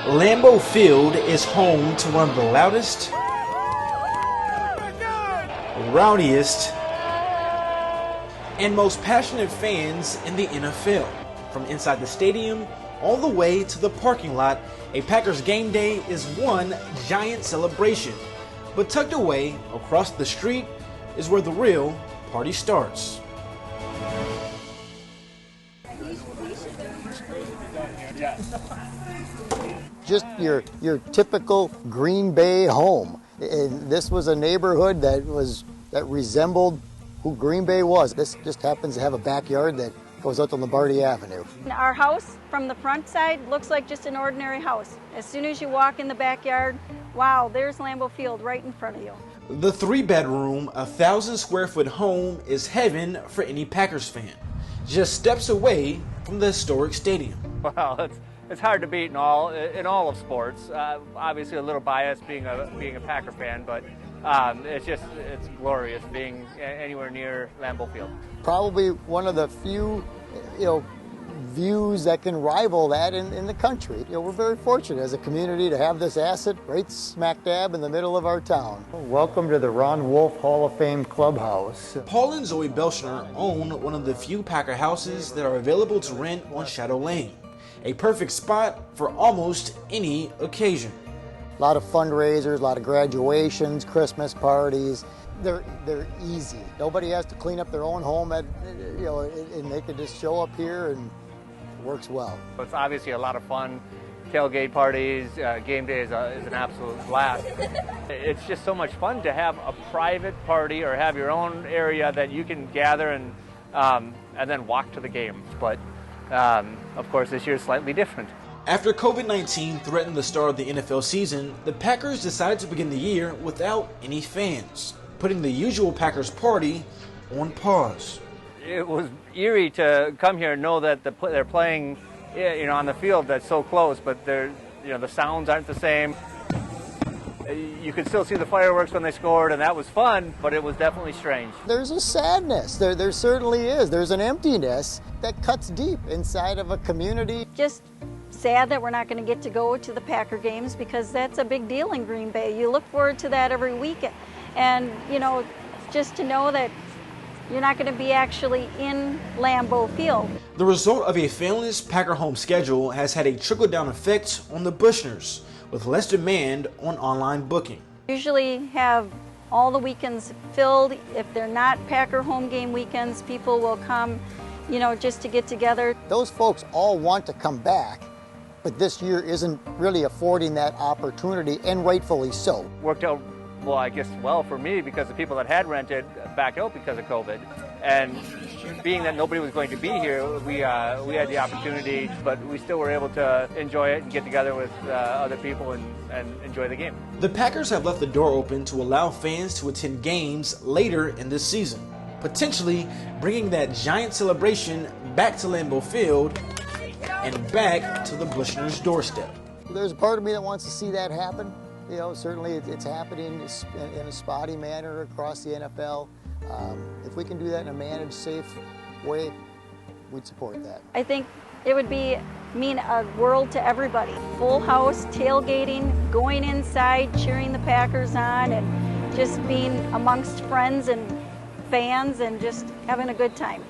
Lambeau Field is home to one of the loudest, rowdiest, and most passionate fans in the NFL. From inside the stadium all the way to the parking lot, a Packers game day is one giant celebration. But tucked away across the street is where the real party starts. Just your typical Green Bay home. And this was a neighborhood that resembled who Green Bay was. This just happens to have a backyard that goes out to Lombardi Avenue. Our house from the front side looks like just an ordinary house. As soon as you walk in the backyard, wow, there's Lambeau Field right in front of you. The 3-bedroom, 1,000-square-foot home is heaven for any Packers fan. Just steps away from the historic stadium. Well, it's hard to beat in all of sports. Obviously, a little biased being a Packer fan, but it's glorious being anywhere near Lambeau Field. Probably one of the few, views that can rival that in the country. We're very fortunate as a community to have this asset right smack dab in the middle of our town. Welcome to the Ron Wolf Hall of Fame Clubhouse. Paul and Zoe Belshner own one of the few Packer houses that are available to rent on Shadow Lane. A perfect spot for almost any occasion. A lot of fundraisers, a lot of graduations, Christmas parties. They're easy. Nobody has to clean up their own home, and they can just show up here and it works well. It's obviously a lot of fun. Tailgate parties, game day is an absolute blast. It's just so much fun to have a private party or have your own area that you can gather and then walk to the game. But of course, this year is slightly different. After COVID-19 threatened the start of the NFL season, the Packers decided to begin the year without any fans, putting the usual Packers party on pause. It was eerie to come here and know that they're playing, on the field that's so close, but the sounds aren't the same. You could still see the fireworks when they scored, and that was fun, but it was definitely strange. There's a sadness. There certainly is. There's an emptiness that cuts deep inside of a community. Just sad that we're not going to get to go to the Packer games because that's a big deal in Green Bay. You look forward to that every weekend. And, just to know that you're not going to be actually in Lambeau Field. The result of a fanless Packer home schedule has had a trickle-down effect on the Bushners, with less demand on online booking. Usually have all the weekends filled. If they're not Packer home game weekends, people will come, just to get together. Those folks all want to come back, but this year isn't really affording that opportunity, and rightfully so. Worked out well for me because the people that had rented backed out because of COVID. And being that nobody was going to be here, we had the opportunity, but we still were able to enjoy it and get together with other people and enjoy the game. The Packers have left the door open to allow fans to attend games later in this season, potentially bringing that giant celebration back to Lambeau Field and back to the Bushners' doorstep. There's a part of me that wants to see that happen. Certainly it's happening in a spotty manner across the NFL. If we can do that in a managed, safe way, we'd support that. I think it would mean a world to everybody. Full house, tailgating, going inside, cheering the Packers on, and just being amongst friends and fans and just having a good time.